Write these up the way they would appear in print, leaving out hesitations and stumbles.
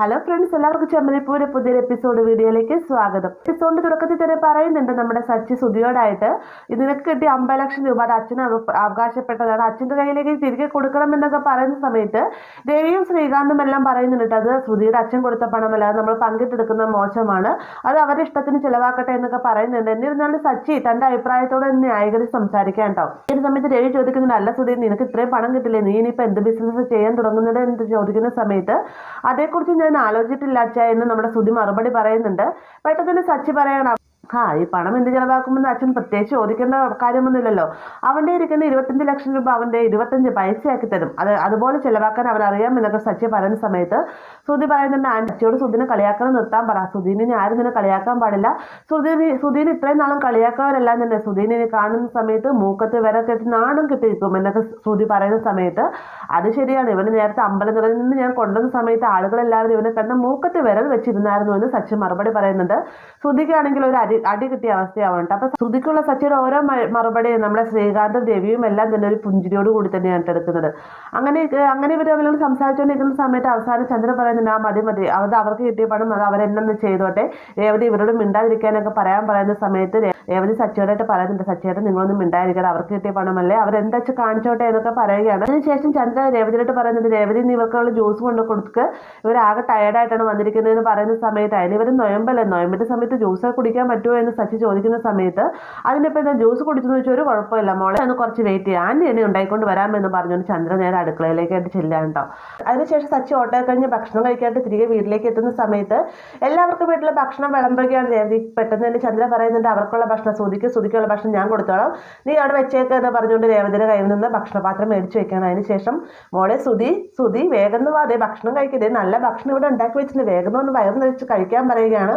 Hello friends, എല്ലാവർക്കും ചെമ്മരിപ്പൂര് പുതിയൊരു episode വീഡിയോയിലേക്ക് സ്വാഗതം. എപ്പിസോഡിന്റെ തുടക്കത്തിൽ തന്നെ പറയുന്നുണ്ട് നമ്മുടെ സച്ചി സുധിയോടായിട്ട് നിനക്ക് കിട്ടിയ 50 ലക്ഷം രൂപ അത് അച്ഛന് അവകാശപ്പെട്ടതാണ്, അച്ഛൻ്റെ കയ്യിലേക്ക് തിരികെ കൊടുക്കണം എന്നൊക്കെ പറയുന്ന സമയത്ത് ദേവിയും ശ്രീകാന്തും എല്ലാം പറയുന്നുണ്ട് അത് ശ്രുതിയുടെ അച്ഛൻ കൊടുത്ത പണമല്ല, അത് നമ്മൾ പങ്കിട്ടെടുക്കുന്ന മോശമാണ്, അത് അവരുടെ ഇഷ്ടത്തിന് ചിലവാക്കട്ടെ എന്നൊക്കെ പറയുന്നുണ്ട്. എന്നിരുന്നാലും സച്ചി തന്റെ അഭിപ്രായത്തോടെ ന്യായീകരിച്ച് സംസാരിക്കാൻ ഉണ്ടാവും. ഈ സമയത്ത് ദേവി ചോദിക്കുന്നുണ്ട്, അല്ല സുധി, നിനക്ക് ഇത്രയും പണം കിട്ടില്ലേ, നീ ഇനിയിപ്പോൾ എന്ത് ബിസിനസ് ചെയ്യാൻ തുടങ്ങുന്നത് എന്ന് ചോദിക്കുന്ന സമയത്ത് അതേക്കുറിച്ച് ഞാൻ ആലോചിച്ചിട്ടില്ല അച്ഛ എന്ന് നമ്മുടെ സുധി മറുപടി പറയുന്നുണ്ട്. പെട്ടെന്ന് സച്ചി പറയണം, ഈ പണം എന്ത് ചെലവാക്കുമെന്ന് അച്ഛൻ പ്രത്യേകിച്ച് ചോദിക്കേണ്ട കാര്യമൊന്നുമില്ലല്ലോ, അവന്റെ ഇരിക്കുന്ന 25 ലക്ഷം രൂപ അവന്റെ 25 പൈസയാക്കി തരും, അതുപോലെ ചെലവാക്കാൻ അവരറിയാം എന്നൊക്കെ സച്ചി പറയുന്ന സമയത്ത് സുധി പറയുന്നുണ്ട്, അച്ഛയോട് സുധിനെ കളിയാക്കാൻ നിർത്താൻ പറ, സുധീനെ ആരും നിന്നെ കളിയാക്കാൻ പാടില്ല, സുധീനെ ഇത്രയും നാളും കളിയാക്കാവരെല്ലാം തന്നെ സുധീനെ കാണുന്ന സമയത്ത് മൂക്കത്ത് വരെ കെട്ടി നാണം കിട്ടിയിരിക്കും എന്നൊക്കെ ശ്രുതി പറയുന്ന സമയത്ത് അത് ശരിയാണ്, ഇവന് നേരത്തെ അമ്പലങ്ങളിൽ നിന്ന് ഞാൻ കൊണ്ടുവന്ന സമയത്ത് ആളുകളെല്ലാവരും ഇവനെ കണ്ട മൂക്കത്ത് വിരൽ വെച്ചിരുന്നായിരുന്നു എന്ന് സച്ചി മറുപടി പറയുന്നുണ്ട്. ശ്രുതിക്കാണെങ്കിൽ ഒരു അടി കിട്ടിയ അവസ്ഥയാവുന്നുണ്ട്. അപ്പൊ ശ്രുതിക്കുള്ള സച്ചിയുടെ ഓരോ മറുപടി നമ്മുടെ ശ്രീകാന്തും രവിയും എല്ലാം തന്നെ ഒരു പുഞ്ചിരിയോട് കൂടി തന്നെയാണ് എടുക്കുന്നത്. അങ്ങനെ ഇവർ തമ്മിൽ സംസാരിച്ചുകൊണ്ടിരിക്കുന്ന സമയത്ത് അവസാനം ചന്ദ്രൻ പറയുന്നുണ്ട്, മതി അവർക്ക് കിട്ടിയ പണം അത് അവരെന്നെ ചെയ്തോട്ടെ, രേവതി ഇവരോട് മിണ്ടാതിരിക്കാനൊക്കെ പറയുന്ന സമയത്ത് രേവതി സച്ചിയോടായിട്ട് പറയുന്നുണ്ട്, സച്ചിയായിട്ട് നിങ്ങളൊന്നും മിണ്ടാതിരിക്കാതെ അവർക്ക് കിട്ടിയ പണമല്ലേ, അവരെന്താ വെച്ച് കാണിച്ചോട്ടെ എന്നൊക്കെ പറയുകയാണ്. അതിനുശേഷം ചന്ദ്രൻ രേവതിയോട്ട് പറയുന്നുണ്ട്, രേവതി ഇവർക്കുള്ള ജ്യൂസ് കൊണ്ട് കൊടുക്കുക, ഇവരാകെ ടയർഡായിട്ടാണ് വന്നിരിക്കുന്നതെന്ന് പറയുന്ന സമയത്ത് അതിന് ഇവർ നൊയമ്പിന്റെ സമയത്ത് ജ്യൂസ് കുടിക്കാൻ പറ്റുമോ എന്ന് സച്ചി ചോദിക്കുന്ന സമയത്ത് അതിനിപ്പോൾ എന്താ ജ്യൂസ് കുടിച്ചെന്ന് വെച്ചാൽ ഒരു കുഴപ്പമില്ല മോളെ, ഒന്ന് കുറച്ച് വെയിറ്റ് ചെയ്യാം, ആൻറ്റി എന്നെ ഉണ്ടായിക്കൊണ്ട് വരാമെന്ന് പറഞ്ഞുകൊണ്ട് ചന്ദ്രൻ നേരെ അടുക്കളയിലേക്കായിട്ട് ചെല്ലാൻ കേട്ടോ. അതിനുശേഷം സച്ചി ഓട്ടോ കഴിഞ്ഞ് ഭക്ഷണം കഴിക്കാനായിട്ട് തിരികെ വീട്ടിലേക്ക് എത്തുന്ന സമയത്ത് എല്ലാവർക്കും വീട്ടിലെ ഭക്ഷണം വിളമ്പുകയാണ് രേവതി. പെട്ടെന്ന് തന്നെ ചന്ദ്രൻ പറയുന്നുണ്ട്, അവർക്കുള്ള ഭക്ഷണം ശ്രുതിക്കുള്ള ഭക്ഷണം ഞാൻ കൊടുത്തോളാം, നീ അവിടെ വെച്ചേക്ക് എന്ന് പറഞ്ഞുകൊണ്ട് രേവതിയുടെ കയ്യിൽ നിന്ന് ഭക്ഷണപാത്രം മേടിച്ചു വെക്കണം. അതിനുശേഷം മോളെ സുധി വേഗം അതേ ഭക്ഷണം കഴിക്കരുത്, നല്ല ഭക്ഷണം ഇവിടെ ഉണ്ടാക്കി വെച്ചിട്ടുണ്ട്, വേഗം ഒന്ന് വയറ് നിറച്ച് കഴിക്കാൻ പറയുകയാണ്.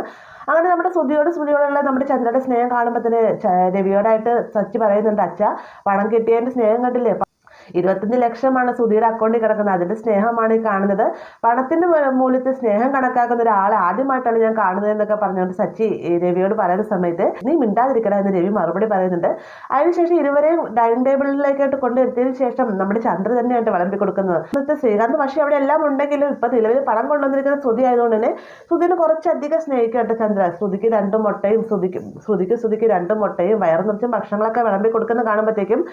അങ്ങനെ നമ്മുടെ ശ്രുതിയോടുള്ള നമ്മുടെ ചന്ദ്രയുടെ സ്നേഹം കാണുമ്പോൾ തന്നെ രവിയോടായിട്ട് സച്ചി പറയുന്നുണ്ട്, അച്ഛ പണം കിട്ടിയതിന്റെ സ്നേഹം കണ്ടില്ലേ, 25 ലക്ഷമാണ് സുധിയുടെ അക്കൗണ്ടിൽ കിടക്കുന്നത്, അതിന്റെ സ്നേഹമാണ് ഈ കാണുന്നത്, പണത്തിന്റെ മൂല്യത്തിൽ സ്നേഹം കണക്കാക്കുന്ന ഒരാളെ ആദ്യമായിട്ടാണ് ഞാൻ കാണുന്നത് എന്നൊക്കെ പറഞ്ഞുകൊണ്ട് സച്ചി രവിയോട് പറയുന്ന സമയത്ത് നീ മിണ്ടാതിരിക്കണ എന്ന് രവി മറുപടി പറയുന്നുണ്ട്. അതിനുശേഷം ഇരുവരെയും ഡൈനിങ് ടേബിളിലേക്കായിട്ട് കൊണ്ടുവരുത്തിയതിനു ശേഷം നമ്മുടെ ചന്ദ്ര തന്നെയായിട്ട് വിളമ്പി കൊടുക്കുന്നത്. ഇന്നത്തെ ശ്രീകാന്ത് പക്ഷേ അവിടെ എല്ലാം ഉണ്ടെങ്കിലും ഇപ്പൊ നിലവിൽ പണം കൊണ്ടുവന്നിരിക്കുന്ന ശ്രുതി ആയതുകൊണ്ട് തന്നെ ശ്രുതിനെ കുറച്ചധികം സ്നേഹിക്കട്ടെ ചന്ദ്ര. ശ്രുതിക്ക് 2 മുട്ടയും ശ്രുതിക്ക് 2 മുട്ടയും വയറ് നിറച്ചും ഭക്ഷണങ്ങളൊക്കെ വിളമ്പി കൊടുക്കുന്ന കാണുമ്പോഴത്തേക്കും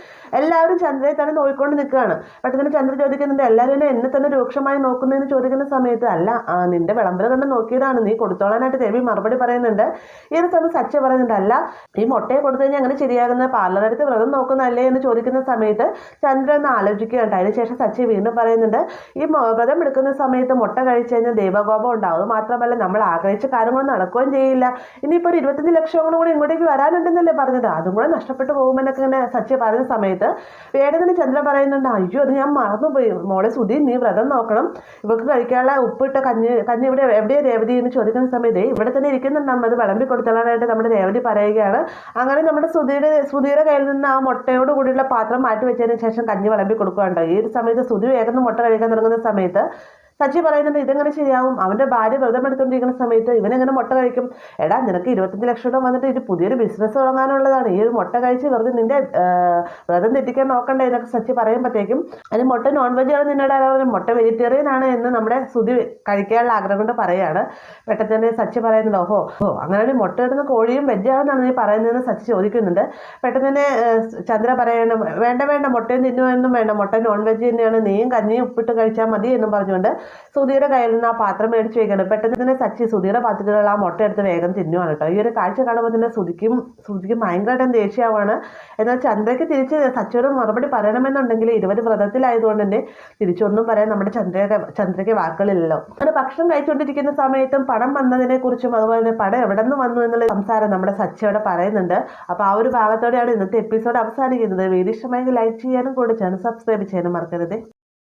എല്ലാവരും ചന്ദ്രയെ തന്നെ നോക്കിക്കൊണ്ട് നിൽക്കുകയാണ്. പെട്ടെന്ന് ചന്ദ്ര ചോദിക്കുന്നുണ്ട്, എല്ലാവരും എന്നെ തന്നെ രൂക്ഷമായി നോക്കുന്നതെന്ന് ചോദിക്കുന്ന സമയത്ത് അല്ല, നിന്റെ വിളമ്പൽ കണ്ട് നോക്കിയതാണ്, നീ കൊടുത്തോളാനായിട്ട് രവി മറുപടി പറയുന്നുണ്ട്. ഈ ഒരു സമയം സച്ചി പറയുന്നുണ്ട്, അല്ല ഈ മുട്ടയെ കൊടുത്തു കഴിഞ്ഞാൽ അങ്ങനെ ശരിയാകുന്ന പാർലറെടുത്ത് വ്രതം നോക്കുന്നതല്ലേ എന്ന് ചോദിക്കുന്ന സമയത്ത് ചന്ദ്ര ഒന്ന് ആലോചിക്കുകയുണ്ട്. അതിനുശേഷം സച്ചി വീണ്ടും പറയുന്നുണ്ട്, ഈ വ്രതം എടുക്കുന്ന സമയത്ത് മുട്ട കഴിച്ചു കഴിഞ്ഞാൽ ദൈവകോപം ഉണ്ടാവും, അത് മാത്രമല്ല നമ്മൾ ആഗ്രഹിച്ച കാര്യങ്ങളൊന്നും നടക്കുകയും ചെയ്യില്ല, ഇനിയിപ്പോൾ ഒരു 25 ലക്ഷം കൂടി ഇങ്ങോട്ടേക്ക് വരാനുണ്ടെന്നല്ലേ പറഞ്ഞത്, അതും കൂടെ നഷ്ടപ്പെട്ടു പോകുമെന്നൊക്കെ ഇങ്ങനെ സച്ചി പറയുന്ന സമയത്ത് വേഗം തന്നെ ചന്ദ്ര പറയുന്നുണ്ട്, അയ്യോ അത് ഞാൻ മറന്നുപോയി മോളെ സുധി, നീ വ്രതം നോക്കണം, ഇവർക്ക് കഴിക്കാനുള്ള ഉപ്പിട്ട കഞ്ഞി ഇവിടെ എവിടെയാ രേവതി എന്ന് ചോദിക്കുന്ന സമയത്ത് ഇവിടെ തന്നെ ഇരിക്കുന്നുണ്ട്, അത് വിളമ്പി കൊടുത്തലാനായിട്ട് നമ്മുടെ രേവതി പറയുകയാണ്. അങ്ങനെ നമ്മുടെ ശ്രുതിയുടെ കയ്യിൽ നിന്ന് ആ മുട്ടയോട് കൂടിയുള്ള പാത്രം മാറ്റി വെച്ചതിന് ശേഷം കഞ്ഞി വിളമ്പി കൊടുക്കുകയുണ്ടോ. ഈ ഒരു സമയത്ത് ശ്രുതി വേഗം മുട്ട കഴിക്കാൻ തുടങ്ങുന്ന സമയത്ത് സച്ചി പറയുന്നുണ്ട്, ഇതെങ്ങനെ ശരിയാവും, അവന്റെ ഭാര്യ വ്രതം എടുത്തുകൊണ്ടിരിക്കുന്ന സമയത്ത് ഇവനെങ്ങനെ മുട്ട കഴിക്കും, എടാ നിനക്ക് 25 ലക്ഷം രൂപ വന്നിട്ട് ഇത് പുതിയൊരു ബിസിനസ് തുടങ്ങാനുള്ളതാണ്, ഈ ഒരു മുട്ട കഴിച്ച് വെറുതെ നിന്റെ വ്രതം തെറ്റിക്കാൻ നോക്കണ്ടേ എന്നൊക്കെ സച്ചി പറയുമ്പോഴത്തേക്കും അതിന് മുട്ട നോൺ വെജ് ആണ് നിന്നോട് ആരാ, മുട്ട വെജിറ്റേറിയൻ ആണ് എന്ന് നമ്മുടെ ശ്രുതി കഴിക്കാനുള്ള ആഗ്രഹം കൊണ്ട് പറയുകയാണ്. പെട്ടെന്ന് തന്നെ സച്ചി പറയുന്നുണ്ട്, ഓഹോ അങ്ങനെയാണെങ്കിൽ മുട്ട ഇടുന്ന കോഴിയും വെജാണെന്നാണ് നീ പറയുന്നതെന്ന് സച്ചി ചോദിക്കുന്നുണ്ട്. പെട്ടെന്ന് തന്നെ ചന്ദ്ര പറയണം, വേണ്ട മുട്ടയും തിന്നുമെന്നും വേണ്ട, മുട്ട നോൺ വെജ് തന്നെയാണ്, നീയും കഞ്ഞിയും ഉപ്പിട്ട് കഴിച്ചാൽ മതി എന്നും പറഞ്ഞുകൊണ്ട് സുധിയുടെ കയ്യിൽ നിന്ന് ആ പാത്രം മേടിച്ച് വെക്കണം. പെട്ടെന്ന് തന്നെ സച്ചി സുധിയുടെ പാത്രത്തിലുള്ള ആ മുട്ട എടുത്ത് വേഗം തിന്നുവാണ് കേട്ടോ. ഈ ഒരു കാഴ്ച കാണുമ്പോൾ തന്നെ ശ്രുതിക്കും ഭയങ്കരമായിട്ടും ദേഷ്യമാണ്. എന്നാൽ ചന്ദ്രയ്ക്ക് തിരിച്ച് സച്ചിയോട് മറുപടി പറയണമെന്നുണ്ടെങ്കിൽ 20 വ്രതത്തിലായതുകൊണ്ട് തന്നെ തിരിച്ചൊന്നും പറയാൻ നമ്മുടെ ചന്ദ്രയ്ക്ക് വാക്കുകളില്ലല്ലോ. അങ്ങനെ ഭക്ഷണം കഴിച്ചുകൊണ്ടിരിക്കുന്ന സമയത്തും പണം വന്നതിനെ കുറിച്ചും അതുപോലെ തന്നെ പണം എവിടെ നിന്ന് വന്നു എന്നുള്ള സംസാരം നമ്മുടെ സച്ചിയോടെ പറയുന്നുണ്ട്. അപ്പോൾ ആ ഒരു ഭാഗത്തോടെയാണ് ഇന്നത്തെ എപ്പിസോഡ് അവസാനിക്കുന്നത്. വീഡിയോ ഇഷ്ടമായെങ്കിൽ ലൈക്ക് ചെയ്യാനും കൂടെ ചാനൽ സബ്സ്ക്രൈബ് ചെയ്യാനും മറക്കരുത്.